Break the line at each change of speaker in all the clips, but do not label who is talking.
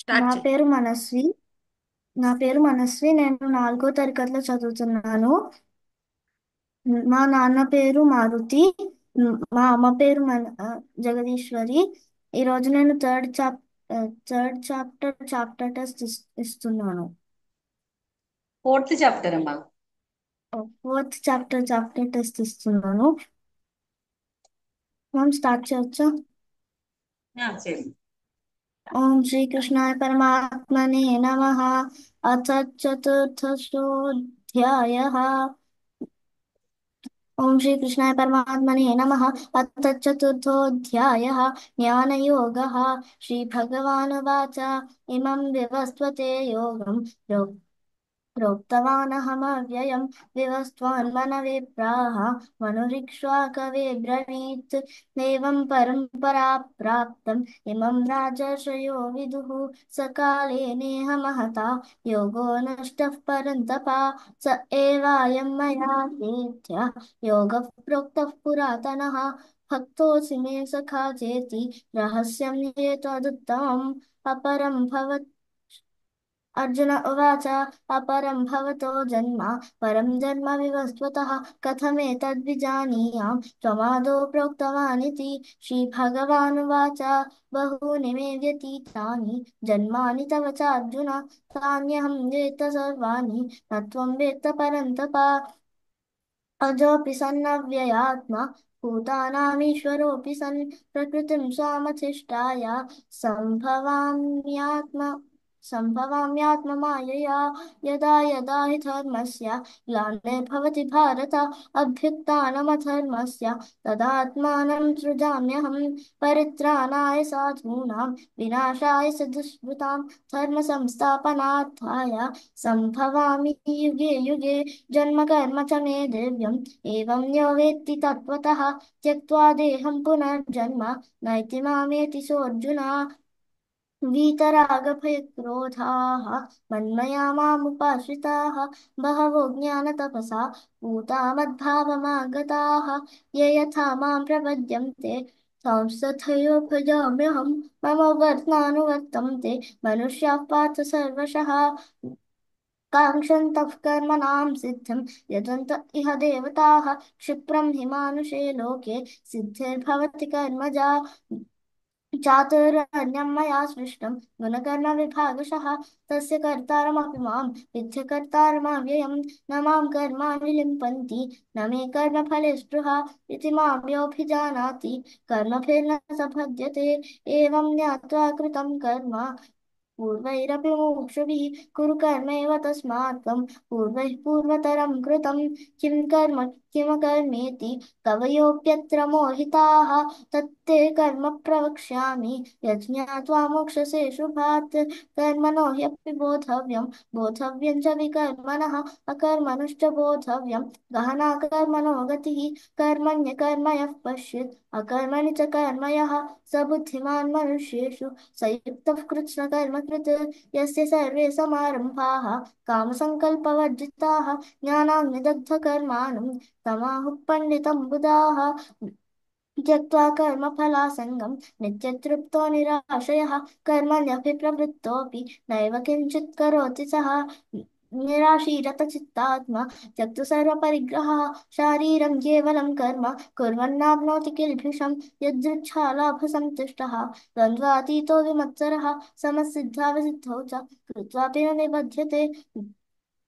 Start
నా
చేయి.
పేరు మనస్వి. నేను 4వ తరగతిలో చదువుతున్నాను. మా నాన్న పేరు మారుతి. మా అమ్మ పేరు జగదీశ్వరి. ఈరోజు నేను థర్డ్ చాప్టర్ టెస్ట్ ఇస్తున్నాను.
ఫోర్త్ చాప్టర్ అమ్మా.
ఫోర్త్ చాప్టర్ టెస్ట్ ఇస్తున్నాను. మనం స్టార్ట్ చేయొచ్చా?
చేయండి.
ఓం శ్రీకృష్ణాయ పరమాత్మనే నమః. అథ చతుర్థోऽధ్యాయः. ఓం శ్రీకృష్ణాయ పరమాత్మనే నమః. అథ చతుర్థోऽధ్యాయः జ్ఞానయోగः. శ్రీభగవానువాచ ఇమం వివస్వతే యోగం प्रोक्तवानहमव्ययं विवस्वान्मनवे प्राह मनुरिक्ष्वाकवे ब्रवीत् नैवं परम्परा प्राप्तम् इमं राजर्षयो विदुः सकाले नेह महता योगो नष्टः परन्तपा स एवायं मया तेऽध्य योगः प्रोक्तः पुरातनः भक्तोऽसि मे सखा चेति रहस्यं ये त्वदुत्तमम् अपरं भवत् अर्जुन उवाच अपरं भवतो जन्म परं जन्म विवस्वतः कथमेतद्विजानीयाम् त्वमादौ प्रोक्तवानिति श्रीभगवानुवाच बहूनि मे व्यतीतानि जन्मानि तव चार्जुन तान्यहं वेत्त सर्वाणि न त्वं वेत्त परन्तप अजोऽपि सन्नव्ययात्मा भूतानामीश्वरोऽपि सन् प्रकृतिं स्वामधिष्ठाय सम्भवाम्यात्म सम्भवाम्यात्ममायया यदा यदा हि धर्मस्य ग्लानिर्भवति भारत अभ्युत्थानमधर्मस्य तदात्मानं सृजाम्यहं परित्राणाय साधूनां विनाशाय च दुष्कृतां धर्म संस्थापनार्थाय सम्भवामि युगे युगे जन्म कर्म च मे दिव्यम् एवं यो वेत्ति तत्त्वतः त्यक्त्वा देहं पुनर्जन्म नैति मामेति सोऽर्जुन वीतरागभयक्रोधाः मन्मया मामुपाश्रिताः बहवो ज्ञानतपसा पूता मद्भावमागताः ये यथा मां प्रपद्यन्ते संस्तथैव भजाम्यहम् मम वर्त्मानुवर्तन्ते मनुष्याः पार्थ सर्वशः काङ्क्षन्तः कर्मणां सिद्धिं यजन्त इह देवताः क्षिप्रं हि मानुषे लोके सिद्धिर्भवति कर्मजा चातुर्वर्ण्यं मया सृष्टं गुणकर्मविभागशः तस्य कर्तारमपि मां विद्यकर्तारमव्ययं न मां कर्माणि लिम्पन्ति न मे कर्मफले स्पृहा इति मां योऽभिजानाति कर्मभिर्न स बध्यते एवं ज्ञात्वा कृतं कर्म पूर्वैरपि मुमुक्षुभिः कुरु कर्मैव तस्मात् त्वं पूर्वैः पूर्वतरं कृतं किं कर्म किमकर्मेति कवयोऽप्यत्र मोहिताः तत्ते कर्म प्रवक्ष्यामि यज्ञात्वा मोक्षसे शुभात् कर्मणो ह्यपि बोधव्यं च विकर्मणः अकर्मणश्च बोधव्यं गहना कर्मणो गतिः कर्मण्यकर्मयः पश्येत् अकर्मणि च कर्म यः स बुद्धिमान् मनुष्येषु स युक्तः कृत्स्नकर्मकृत् यस्य सर्वे समारम्भाः कामसङ्कल्पवर्जिताः ज्ञानाग्निदग्धकर्माणं तमाहुः पण्डितं बुधाः त्यक्त्वा कर्मफलासङ्गं नित्यतृप्तो निराशयः कर्मण्यभिप्रवृत्तोऽपि नैव किञ्चित् करोति सः निराशीरतचित्तात्मा त्यक्तु सर्वपरिग्रहः शारीरं केवलं कर्म कुर्वन्नाप्नोति किल्बिषं यदृच्छालाभसन्तुष्टः द्वन्द्वातीतो विमत्सरः समसिद्धावसिद्धौ च कृत्वापि न निबध्यते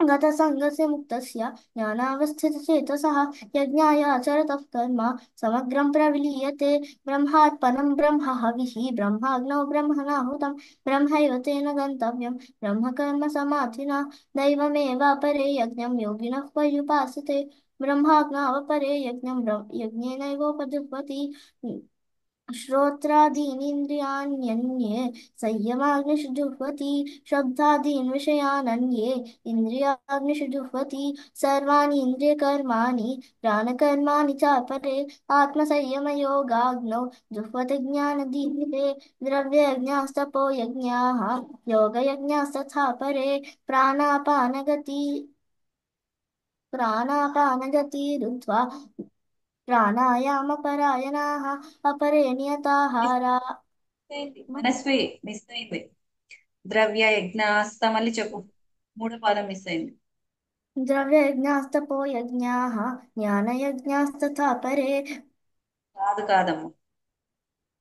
गतसङ्गस्य मुक्तस्य ज्ञानावस्थितचेतसः यज्ञाय आचरतः कर्म समग्रं प्रविलीयते ब्रह्मार्पणं ब्रह्म हविः ब्रह्माग्नौ ब्रह्मणाहुतं ब्रह्मैव तेन गन्तव्यं ब्रह्मकर्म समाधिना दैवमेवापरे यज्ञं योगिनः पर्युपासते ब्रह्माज्ञावपरे यज्ञेनैवोपजुह्वति श्रोत्रादीनीन्द्रियाण्यन्ये संयमाग्निषु जुह्वति शब्दादीन् विषयानन्ये इन्द्रियाग्निषु जुह्वति सर्वाणि इन्द्रियकर्माणि प्राणकर्माणि चापरे आत्मसंयमयोगाग्नौ जुह्वति ज्ञानदीपिते द्रव्ययज्ञास्तपो यज्ञाः योगयज्ञास्तथा परे प्राणापानगति प्राणापानगतिरुद्ध्वा प्राणायामपरायणाः अपरे नियताहारा
మనస్వి మిస్ అయింది. ద్రవ్య యజ్ఞాస్త మళ్ళీ చెప్పు. మూడో పాదం మిస్ అయింది.
द्रव्ययज्ञास्तपो यज्ञाः ज्ञानयज्ञास्तथा परे
కాదు కాదమ్మ,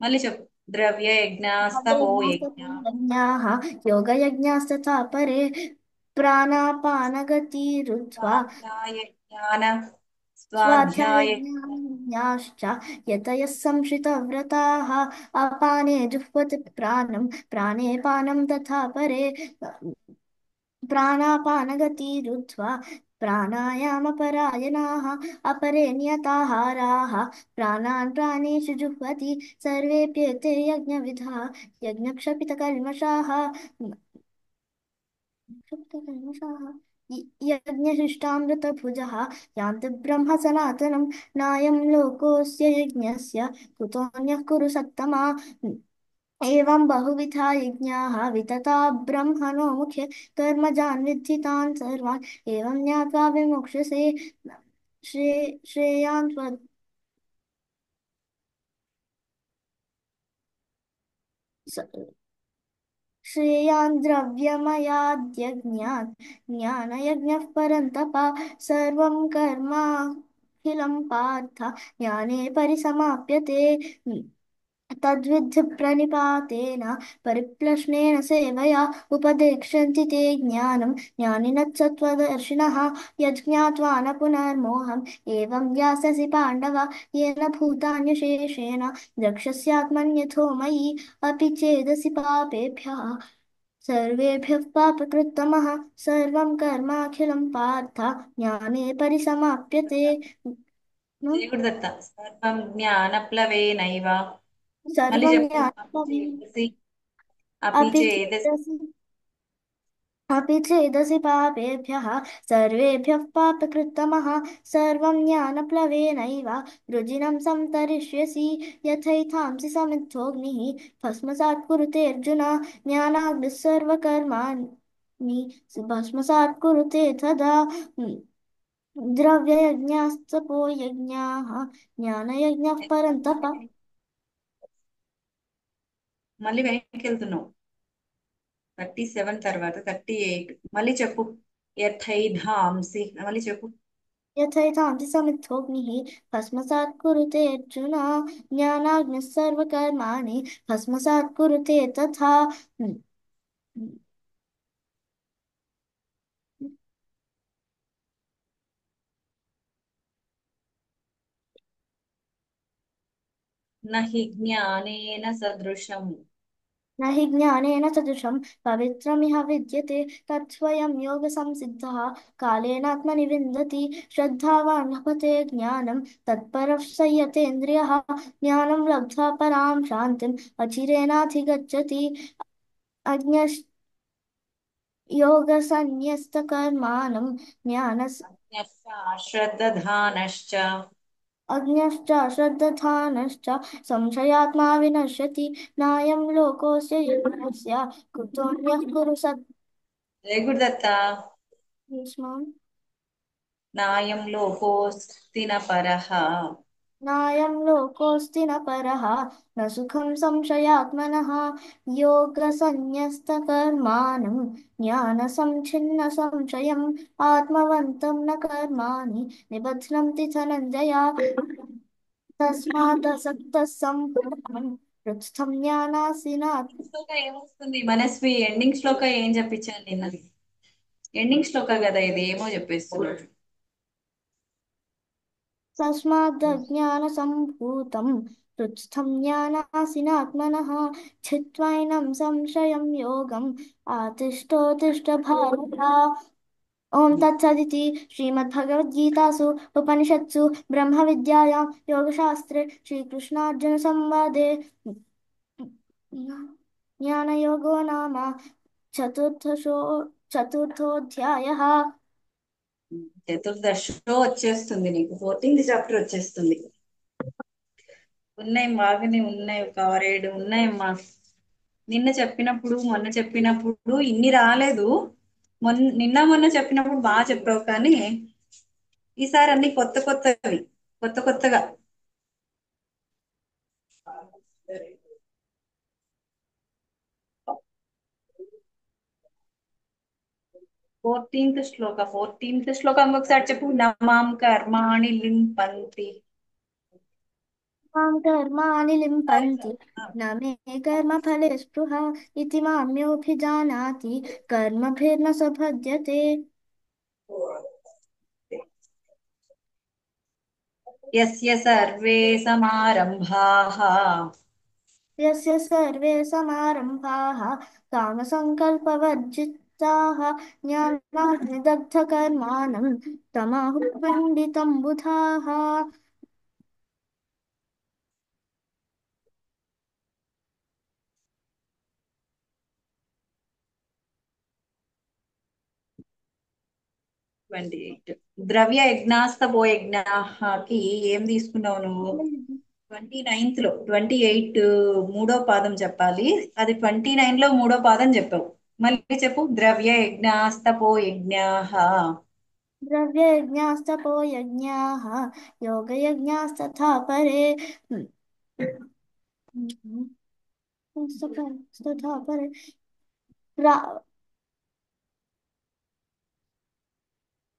మళ్ళీ చెప్పు. ద్రవ్య యజ్ఞాస్తపో యజ్ఞ
भावयज्ञास्तपो यज्ञाः योगयज्ञास्तथा परे प्राणापानगतिरुत्वा
స్వాధ్యాయ జ్ఞాన స్వాధ్యాయ
स्वाध्यायज्ञाश्च यतयः संशितव्रताः अपाने जुह्वति प्राणं प्राणे पानं तथा परे प्राणापानगतिरुत्वा प्राणायामपरायणाः अपरे नियताहाराः प्राणान् प्राणेषु जुह्वति सर्वेऽप्येते यज्ञविधाः यज्ञक्षपितकल्मषाः यज्ञशिष्टामृतभुजः यान्ति ब्रह्म सनातनं नायं लोकोऽस्य यज्ञस्य कुतोऽन्यः कुरु सत्तमा एवं बहुविधा यज्ञाः वितता ब्रह्मणो मुखे कर्मजान् विद्धि तान् सर्वान् एवं ज्ञात्वा विमुक्ष्यसे श्रेयान् श्रेयान् द्रव्यमयाद्यज्ञात् ज्ञानयज्ञः परन्तप सर्वं कर्माखिलं पार्थ ज्ञाने परिसमाप्यते तद्विद्धि प्रणिपातेन परिप्लश्नेन सेवया उपदेक्ष्यन्ति ते ज्ञानं ज्ञानिनः सत्त्वदर्शिनः यज्ञात्वा न पुनर्मोहम् एवं यास्यसि पाण्डव येन भूतान्यशेषेण द्रक्ष्यस्यात्मन्यथो मयि अपि चेदसि पापेभ्यः सर्वेभ्यः पापकृत्तमः सर्वं कर्माखिलं पार्थ ज्ञाने परिसमाप्यते
దేవుడి దత్త. సర్వం జ్ఞానప్లవేనైవ. మళ్ళీ
सर्वं
చెప్పు.
ज्ञानमपि
అపి
अपि
చేదసి
चेदसि अपि चेदसि पापेभ्यः सर्वेभ्यः पापकृत्तमः सर्वं ज्ञानप्लवेनैव वृजिनं संतरिष्यसि यथैथांसि समिद्धोऽग्निः भस्मसात् कुरुते अर्जुन ज्ञानाग्निः सर्वकर्माणि भस्मसात् कुरुते तदा द्रव्ययज्ञास्तपो यज्ञाः ज्ञानयज्ञः परन्तप
మళ్ళీ వెనక్కి వెళ్తున్నావు. 37 తర్వాత 38 మళ్ళీ చెప్పు. యథైధాంసి మళ్ళీ చెప్పు.
यथैधांसि समिद्धोऽग्निः भस्मसात् कुरुते अर्जुन ज्ञानाग्निः सर्वकर्माणि भस्मसात् कुरुते तथा
నహి జ్ఞానేన సదృశం.
न हि ज्ञानेन सदृशं पवित्रमिह विद्यते तत्स्वयं योगसंसिद्धः कालेनात्मनि विन्दति श्रद्धावान् लभते ज्ञानं तत्परः संयतेन्द्रियः ज्ञानं लब्ध्वा परां शान्तिम् अचिरेणाधिगच्छति अज्ञयोगसन्न्यस्तकर्माणं
శ్రద్ధధానశ్చ
अग्न्यश्च श्रद्दधानश्च संशयात्मा विनश्यति नायं लोकोऽस्य यज्ञस्य कुतोऽन्यः कुरु
జయ గురుదత్త.
सद्युष्मान्
నాయం లోకోస్తి న పరః.
नायं लोकोऽस्ति न परः न सुखं संशयात्मनः योगसन्न्यस्तकर्माणं ज्ञानसंच्छिन्नसंशयम् आत्मवन्तं न कर्माणि निबध्नन्ति धनञ्जया तस्मादसक्तः सम्पूर्णं हृत्स्थं ज्ञानासिनात्
శ్లోక ఏమొస్తుంది మనస్వి? ఎండింగ్ శ్లోక ఏం చెప్పించాను నిన్నది? ఎండింగ్ శ్లోక కదా ఇది, ఏమో చెప్పేస్తున్నాడు.
तस्मादज्ञानसम्भूतं हृत्स्थं ज्ञानासिनात्मनः छित्त्वैनं संशयं योगम् आतिष्ठोतिष्ठ भारत ॐ तत्सदिति श्रीमद्भगवद्गीतासु उपनिषत्सु ब्रह्मविद्यायां योगशास्त्रे श्रीकृष्णार्जुनसंवादे ज्ञानयोगो नाम चतुर्थशो चतुर्थोऽध्यायः
చతుర్దశో వచ్చేస్తుంది నీకు, 14th చాప్టర్ వచ్చేస్తుంది. ఉన్నాయి, బాగానే ఉన్నాయి, ఒక 6 7 ఉన్నాయమ్మా. నిన్న చెప్పినప్పుడు మొన్న చెప్పినప్పుడు ఇన్ని రాలేదు. నిన్న మొన్న చెప్పినప్పుడు బాగా చెప్పావు, కానీ ఈసారి అన్ని కొత్త కొత్తవి, కొత్త కొత్తగా. ఫోర్టీన్త్ శ్లోకం ఇంకొకసారి చెప్పు. నమాం కర్మాణి లింపంతి.
మాం కర్మాణి
సారీ
లింపంతి
సారీ
న మే కర్మఫలే స్పృహ ఇతి మామ్యోऽభిజానాతి కర్మభిర్న స బధ్యతే.
యస్య సర్వే సమారంభాః
యస్య సర్వే సమారంభాః కామసంకల్పవర్జితాః జ్ఞానాగ్నిదగ్ధకర్మాణం తమాహు పండితం బుధాః.
28. ద్రవ్య యజ్ఞాస్తపో యజ్ఞాకి ఏం తీసుకున్నావు నువ్వు? 29లో 28 మూడో పాదం చెప్పాలి. అది 29లో మూడో పాదం చెప్పావు. మళ్ళీ చెప్పు. ద్రవ్య యజ్ఞాస్తపో యజ్ఞాః.
ద్రవ్యయజ్ఞాస్తపో యజ్ఞాః योगयज्ञास्तथा परे तथा परे प्रा-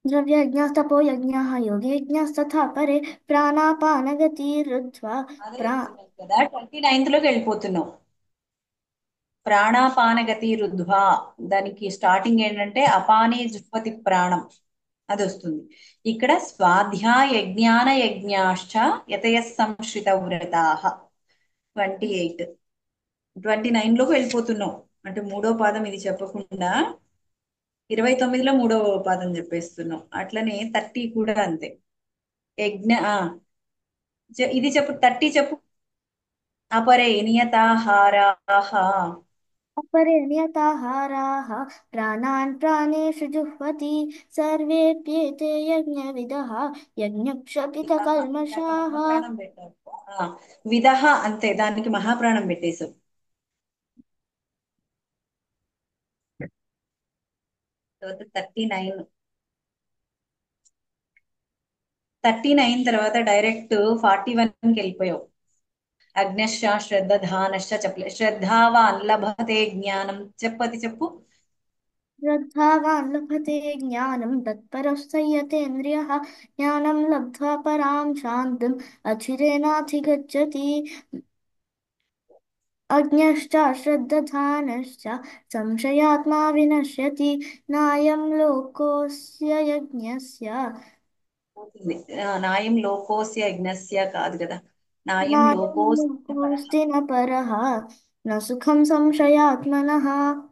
द्रव्ययज्ञास्तपो यज्ञाः योगयज्ञास्तथा परे प्राणापानगतिरुद्ध्वा
అదే
प्रा
చెప్తున్నాను కదా, 29లోకి వెళ్ళిపోతున్నావు. ప్రాణాపానగతి రుద్ధ్వా, దానికి స్టార్టింగ్ ఏంటంటే అపానే జుహ్వతి ప్రాణం, అది వస్తుంది. ఇక్కడ స్వాధ్యాయ జ్ఞాన యజ్ఞాశ్చ యతయ సంశ్రిత వ్రతాః. 28. 29లోకి వెళ్ళిపోతున్నావు. అంటే మూడో పాదం ఇది చెప్పకుండా 29లో మూడో పాదం చెప్పేస్తున్నావు. అట్లనే 30 కూడా అంతే. యజ్ఞ ఇది చెప్పు. 30 చెప్పు. అపరే నియతాహారాః.
अपरे नियताहाराः प्राणान् प्राणेषु जुह्वति सर्वेऽप्येते यज्ञविदः
దానికి
यज्ञक्षपितकल्मषाः.
మహాప్రాణం పెట్టారు. ఆ, విదహ అంతే, దానికి మహాప్రాణం పెట్టేశావు. తర్వాత 39 తర్వాత డైరెక్ట్ 41కి వెళ్ళిపోయావు. అగ్నశ్చ శ్రద్ధానశ్చ చెప్పలే. శ్రద్ధావాన్ లభతే జ్ఞానం చెప్పది చెప్పు.
श्रद्धावान् लभते ज्ञानं तत्परः संयतेन्द्रियः ज्ञानं लब्ध्वा परां शान्तिम् अचिरेणाधिगच्छति. अज्ञश्च श्रद्धानश्च संशयात्मा विनश्यति नायं लोकोऽस्य यज्ञस्य
పోతుంది. నాయం లోకోస్య యజ్ఞస్య కాదు కదా, నాయం
नायं
లోకోస్య పరః.
लोकोऽस्ति न परः न सुखं संशयात्मनः.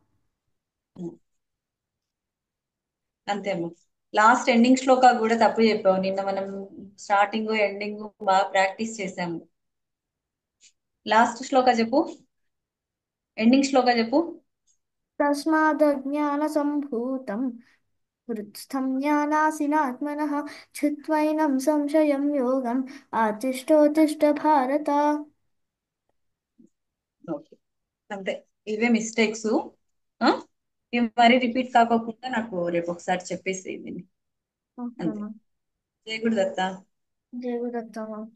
అంతే అమ్మ. లాస్ట్ ఎండింగ్ శ్లోకా కూడా తప్పు చెప్పావు. నిన్న మనం స్టార్టింగ్ ఎండింగ్ బాగా ప్రాక్టీస్ చేసాము. లాస్ట్ శ్లోక చెప్పు. ఎండింగ్ శ్లోక చెప్పు.
तस्मादज्ञानसम्भूतं हृत्स्थं ज्ञानासिनात्मनः छित्त्वैनं संशयं योगम् आतिष्ठोत्तिष्ठ भारत.
ఓకే, అంతే. ఇవే మిస్టేక్స్. ఇవి మరి రిపీట్ కాకోకుండా నాకు రేపు ఒకసారి చెప్పేసి దీన్ని.
ఓకే
అంతే.
అమ్మా.
జయ గురుదత్త.
జయ గురుదత్త అమ్మా.